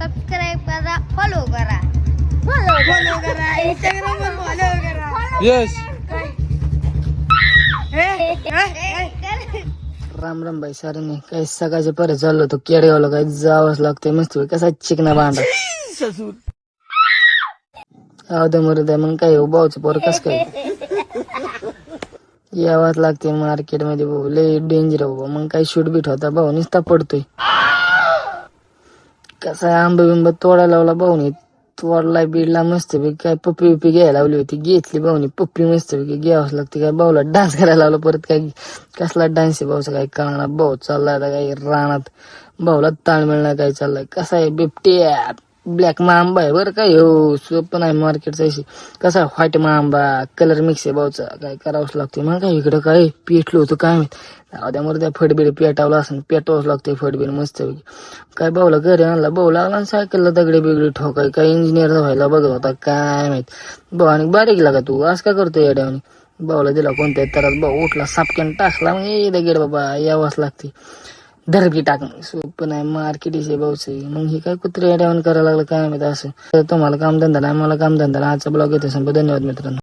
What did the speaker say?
Subscribe करा, follow करा, follow करा, इंस्टाग्रामवर फॉलो करा. यस. राम राम भाई सारे काही सकाळच्या परत चाललो होतो केडगावला, काही जावंच लागतंय मस्त कसा चिकना भांडा मरू मग काय भाऊचं पोर कस काय यावाच लागते मार्केट मध्ये भाऊ, लय डेंजर बाबा. मग काही शूट बीट होता भाऊ निसता पडतोय. कसा आंबा बिंबा तोडा लावला भाऊनी, तोडला बिडला मस्त पैकी. काय पप्पी बिप्पी घ्यायला लावली होती, घेतली भाऊनी पप्पी मस्त पैकी. घ्यावंच लागते. काय भाऊला डान्स करायला लावला परत. काय कसला डान्स आहे भाऊचा काय कळणार. भाऊ चाललाय आता काही रानात, भाऊला ताळमेळ नाही काय चाललाय. कसा आहे बिबट्या ब्लॅक मांबा आहे बरं काय हो, सोपं नाही मार्केटचा. कसा व्हाईट मांबा कलर मिक्स आहे भाऊचा. काय करावंच लागते. मग काय इकडं काय पेटलो होतं काय माहित, त्यामुळे त्या फडबीड पेटावलं असं पेटवावंच लागते फडबीड मस्त. काय भाऊला घरी आणला, भाऊ लागला सायकलला दगडी बिगडी ठोकाय. काय इंजिनियर व्हायला बघत होता काय माहित. भाऊ आणि बारीक लागा तू असं का करतो येड्याने. भाऊला दिला कोणत्या तरच, भाऊ उठला सापक्यान टाकला. मग दगड बाबा यावंच लागते. धरकी टाकणं सोपं नाही मार्केट आहे भाऊचं. मग हे काय कुत्रे येड्यावर करायला लागलं काय माहित असं. तुम्हाला कामधंदा नाही, मला कामधंदा नाही. आजचा ब्लॉग येतो संपला. धन्यवाद मित्रांनो.